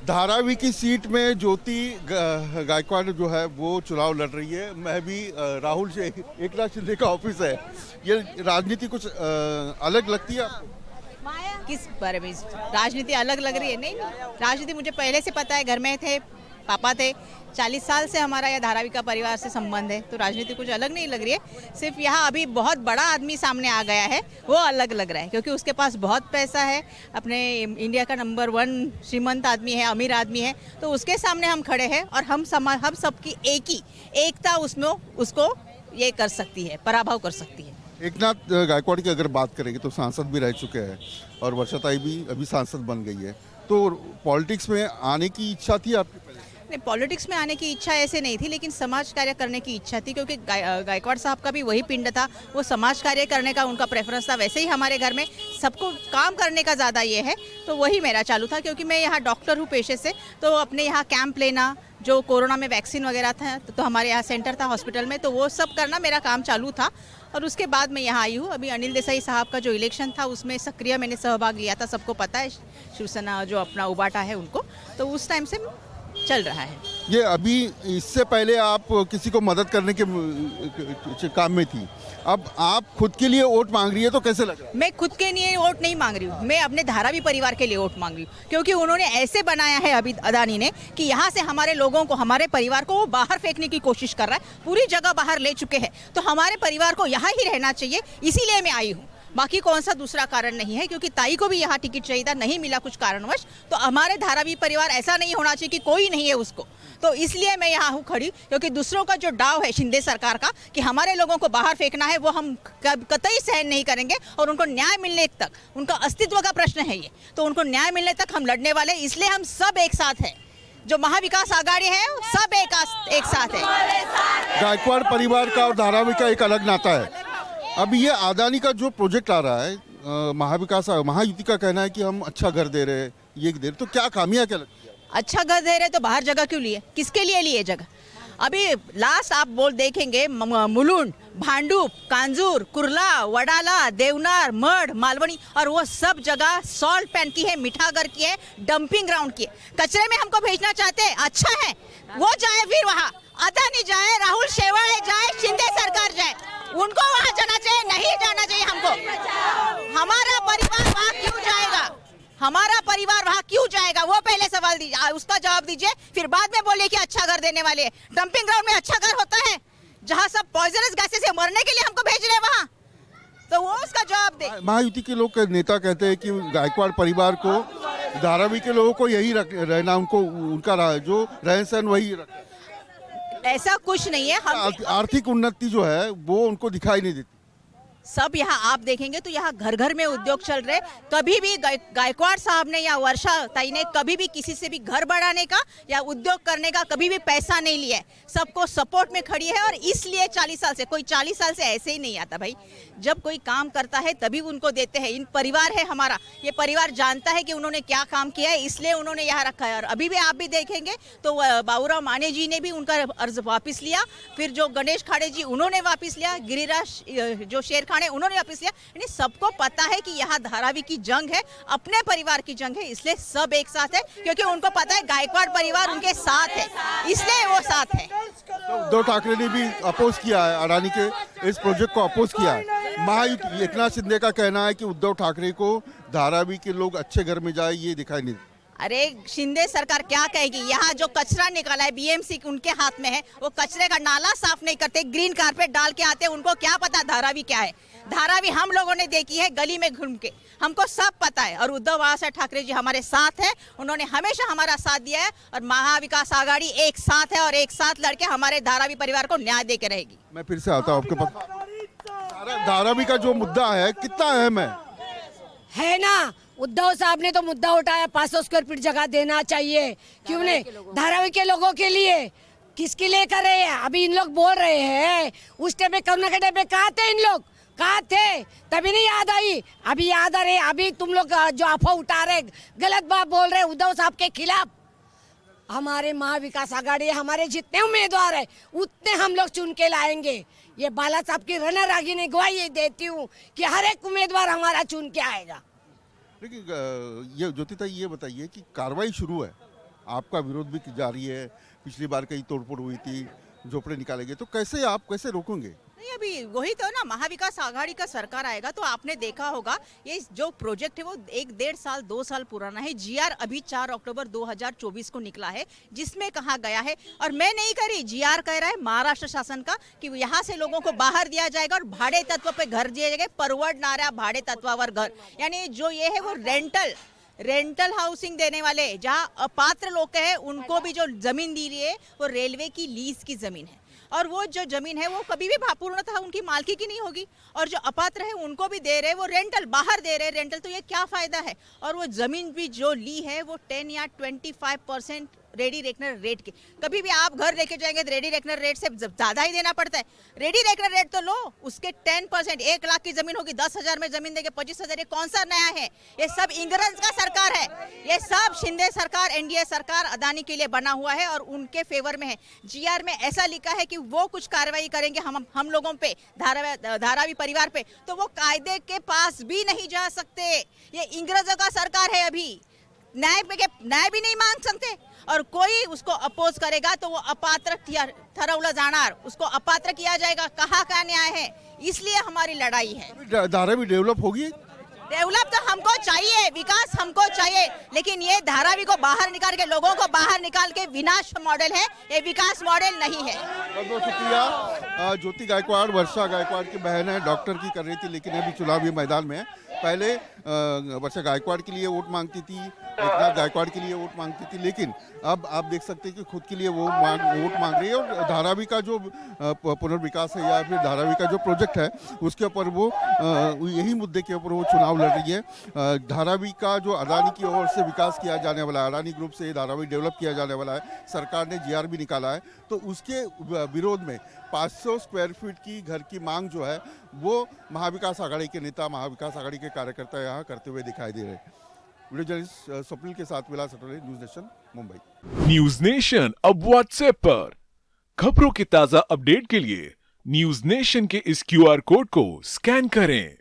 धारावी की सीट में ज्योति गायकवाड़ जो है वो चुनाव लड़ रही है। मैं भी राहुल से एकनाथ शिंदे का ऑफिस है। ये राजनीति कुछ अलग लगती है आपको? किस बारे में राजनीति अलग लग रही है? नहीं, राजनीति मुझे पहले से पता है, घर में थे, पापा थे, 40 साल से हमारा यह धारावी का परिवार से संबंध है, तो राजनीति कुछ अलग नहीं लग रही है। सिर्फ यहाँ अभी बहुत बड़ा आदमी सामने आ गया है, वो अलग लग रहा है, क्योंकि उसके पास बहुत पैसा है, अपने इंडिया का नंबर 1 श्रीमंत आदमी है, अमीर आदमी है, तो उसके सामने हम खड़े हैं और हम सबकी एकता उसमें उसको ये कर सकती है, पराभव कर सकती है। एकनाथ गायकवाड़ की अगर बात करेंगे तो सांसद भी रह चुके हैं और वर्षाताई भी अभी सांसद बन गई है, तो पॉलिटिक्स में आने की इच्छा थी आपकी? नहीं, पॉलिटिक्स में आने की इच्छा ऐसे नहीं थी, लेकिन समाज कार्य करने की इच्छा थी, क्योंकि गायकवाड़ साहब का भी वही पिंड था, वो समाज कार्य करने का उनका प्रेफरेंस था। वैसे ही हमारे घर में सबको काम करने का ज़्यादा ये है, तो वही मेरा चालू था, क्योंकि मैं यहाँ डॉक्टर हूँ पेशे से, तो अपने यहाँ कैंप लेना, जो कोरोना में वैक्सीन वगैरह था, तो हमारे यहाँ सेंटर था हॉस्पिटल में, तो वो सब करना मेरा काम चालू था। और उसके बाद मैं यहाँ आई हूँ। अभी अनिल देसाई साहब का जो इलेक्शन था उसमें सक्रिय मैंने सहभाग लिया था, सबको पता है, शिवसेना जो अपना उबाटा है उनको, तो उस टाइम से चल रहा है ये। अभी इससे पहले आप किसी को मदद करने के काम में थी, अब आप खुद के लिए वोट मांग रही है, तो कैसे लग रहा है? मैं खुद के लिए वोट नहीं मांग रही हूँ, मैं अपने धारावी परिवार के लिए वोट मांग रही हूँ, क्योंकि उन्होंने ऐसे बनाया है अभी अदानी ने कि यहाँ से हमारे लोगों को, हमारे परिवार को वो बाहर फेंकने की कोशिश कर रहा है, पूरी जगह बाहर ले चुके हैं, तो हमारे परिवार को यहाँ ही रहना चाहिए, इसीलिए मैं आई हूँ। बाकी कौन सा दूसरा कारण नहीं है, क्योंकि ताई को भी यहाँ टिकट चाहिए था, नहीं मिला कुछ कारणवश, तो हमारे धारावी परिवार ऐसा नहीं होना चाहिए कि कोई नहीं है उसको, तो इसलिए मैं यहाँ हूँ खड़ी, क्योंकि दूसरों का जो डाव है शिंदे सरकार का कि हमारे लोगों को बाहर फेंकना है, वो हम कतई सहन नहीं करेंगे, और उनको न्याय मिलने तक, उनका अस्तित्व का प्रश्न है ये, तो उनको न्याय मिलने तक हम लड़ने वाले, इसलिए हम सब एक साथ हैं, जो महाविकास आघाड़ी है सब एक साथ है। गायकवाड़ परिवार का और धारावी का एक अलग नाता है। अभी ये अदानी का जो प्रोजेक्ट आ रहा है, महायुति का कहना है कि हम अच्छा घर दे रहे हैं, ये दे रहे, तो क्या खामियां क्या लगती है? अच्छा घर दे रहे तो बाहर जगह क्यों लिए? किसके लिए लिए जगह? अभी लास्ट आप देखेंगे मुलुंड, भांडुप, कांजूर, कुर्ला, वडाला, देवनार, मढ़, मालवनी, और वो सब जगह सॉल्ट पैन की है, मिठागर की है, डंपिंग ग्राउंड की है। कचरे में हमको भेजना चाहते हैं, अच्छा है वो जाए, फिर वहाँ अदानी जाए, राहुल शेवाळे जाए, शिंदे सरकार जाए, उनको वहाँ जाना चाहिए, नहीं जाना चाहिए हमको। हमारा परिवार वहाँ क्यों जाएगा? हमारा परिवार वहाँ क्यों जाएगा? वो पहले सवाल दीजिए, उसका जवाब दीजिए, फिर बाद में बोले कि अच्छा घर देने वाले। डंपिंग ग्राउंड में अच्छा घर होता है, जहाँ सब पॉइजनस गैसेस से मरने के लिए हमको भेज रहे वहाँ, तो वो उसका जवाब दे। महायुति के लोग, नेता कहते हैं कि गायकवाड़ परिवार को, धारावी के लोगों को यही रहना, उनको उनका जो रहन सहन वही रखना। ऐसा कुछ नहीं है, आर्थिक उन्नति जो है वो उनको दिखाई नहीं देती। सब यहाँ आप देखेंगे तो यहाँ घर घर में उद्योग चल रहे। कभी भी गायकवाड़ साहब ने या वर्षा ताई ने कभी भी किसी से भी घर बढ़ाने का या उद्योग करने का कभी भी पैसा नहीं लिया है, सबको सपोर्ट में खड़ी है। और इसलिए 40 साल से, कोई 40 साल से ऐसे ही नहीं आता भाई, जब कोई काम करता है तभी उनको देते हैं। इन परिवार है हमारा, ये परिवार जानता है कि उन्होंने क्या काम किया है, इसलिए उन्होंने यहाँ रखा है। और अभी भी आप भी देखेंगे तो बाबूराव माने जी ने भी उनका अर्ज वापस लिया, फिर जो गणेश खाड़े जी उन्होंने वापस लिया, गिरिराज जो शेर उन्होंने वापस लिया। यानी सबको पता है कि यहाँ धारावी की जंग है, अपने परिवार की जंग है, इसलिए सब एक साथ है, क्योंकि उनको पता है गायकवाड़ परिवार उनके साथ है, इसलिए वो साथ है। तो उद्धव ठाकरे ने भी अपोज किया है, अडानी के इस प्रोजेक्ट को अपोज किया है। महायुति एकनाथ शिंदे का कहना है कि उद्धव ठाकरे को धारावी के लोग अच्छे घर में जाए, ये दिखाई नहीं। अरे शिंदे सरकार क्या कहेगी? यहाँ जो कचरा निकाला है बीएमसी उनके हाथ में है, वो कचरे का नाला साफ नहीं करते, ग्रीन कारपेट डाल के आते, उनको क्या पता धारावी क्या है? धारावी हम लोगों ने देखी है गली में घूम के, हमको सब पता है। और उद्धव ठाकरे जी हमारे साथ है, उन्होंने हमेशा हमारा साथ दिया है, और महाविकास आघाड़ी एक साथ है, और एक साथ लड़के हमारे धारावी परिवार को न्याय दे के रहेगी। मैं फिर से आता हूँ आपके पास। धारावी का जो मुद्दा है कितना अहम है ना? उद्धव साहब ने तो मुद्दा उठाया, 500 स्क्वायर फीट जगह देना चाहिए, क्यों नहीं? धारावी के लोगों के लिए। किसके लिए कर रहे हैं? अभी इन लोग बोल रहे हैं, उस टाइम पे कोरोना के टाइम पे कहाँ थे इन लोग? कहाँ थे? तभी नहीं याद आई, अभी याद आ रहे। अभी तुम लोग जो अफवाह उठा रहे, गलत बात बोल रहे उद्धव साहब के खिलाफ। हमारे महाविकास आघाड़ी, हमारे जितने उम्मीदवार है उतने हम लोग चुन के लाएंगे। ये बाला साहब की रणा रागी ने गवाही देती हूँ कि हर एक उम्मीदवार हमारा चुन के आएगा। लेकिन ये ज्योतिता, ये बताइए कि कार्रवाई शुरू है, आपका विरोध भी जारी है, पिछली बार कई तोड़फोड़ हुई थी, झोपड़े निकाले गए, तो कैसे रोकोगे? नहीं, अभी वही तो ना, महाविकास आघाड़ी का सरकार आएगा तो आपने देखा होगा ये जो प्रोजेक्ट है वो 1-1.5 साल 2 साल पुराना है। जीआर अभी 4 अक्टूबर 2024 को निकला है, जिसमें कहा गया है, और मैं नहीं कह रही, जीआर कह रहा है महाराष्ट्र शासन का, कि यहाँ से लोगों को बाहर दिया जाएगा और भाड़े तत्व पे घर दिए जाएंगे, परवडणाऱ्या भाड़े तत्वावर घर, यानी जो ये है वो रेंटल हाउसिंग देने वाले, जहां अपात्र लोग हैं उनको भी जो जमीन दी रही है वो रेलवे की लीज की जमीन है, और वो जो जमीन है वो कभी भी पूर्णतः उनकी मालकी की नहीं होगी, और जो अपात्र है उनको भी दे रहे वो रेंटल, बाहर दे रहे रेंटल, तो ये क्या फायदा है? और वो जमीन भी जो ली है वो 10 या 25% रेडी रेकनर रेट के, कभी भी आप घर लेके जाएंगे तो रेडी रेकनर रेट से ज्यादा ही देना पड़ता है। रेडी रेकनर रेट तो लो, उसके 10%, 1 लाख की जमीन होगी 10,000 में जमीन देके 25,000, ये कौन सा नया है? ये सब इंग्रज का सरकार है, ये सब शिंदे सरकार, एनडीए सरकार अदानी के लिए बना हुआ है और उनके फेवर में है। जीआर में ऐसा लिखा है कि वो कुछ कार्रवाई करेंगे हम लोगों पे, धारावी परिवार पे, तो वो कायदे के पास भी नहीं जा सकते। ये इंग्रजों का सरकार है, अभी न्याय भी नहीं मांग सकते, और कोई उसको अपोज करेगा तो वो अपात्र ठरवलं जाणार, उसको अपात्र किया जाएगा। कहाँ का न्याय है? इसलिए हमारी लड़ाई है। धारावी डेवलप होगी? डेवलप तो हमको चाहिए, विकास हमको चाहिए, लेकिन ये धारावी को बाहर निकाल के, लोगों को बाहर निकाल के विनाश मॉडल है, ये विकास मॉडल नहीं है। बहुत बहुत शुक्रिया। ज्योति गायकवाड़ वर्षा गायकवाड़ की बहन है, डॉक्टर की कर रही थी, लेकिन अभी चुनावी मैदान में है। पहले वर्षा गायकवाड़ के लिए वोट मांगती थी, एकनाथ गायकवाड़ के लिए वोट मांगती थी, लेकिन अब आप देख सकते हैं कि खुद के लिए वो वोट मांग रही है, और धारावी का जो पुनर्विकास है या फिर धारावी का जो प्रोजेक्ट है उसके ऊपर वो यही मुद्दे के ऊपर वो चुनाव लड़ रही है। धारावी का जो अडानी की ओर से विकास किया जाने वाला है, अडानी ग्रुप से धारावी डेवलप किया जाने वाला है, सरकार ने जीआर भी निकाला है, तो उसके विरोध में 500 स्क्वायर फीट की घर की मांग जो है वो महाविकास आघाड़ी के नेता, महाविकास आघाड़ी के कार्यकर्ता यहाँ करते हुए दिखाई दे रहे हैं। वीडियो जर्नलिस्ट स्वप्निल के साथ Vilas Atole, News Nation Mumbai. News Nation अब व्हाट्सएप पर खबरों के ताजा अपडेट के लिए न्यूज नेशन के इस क्यूआर कोड को स्कैन करें।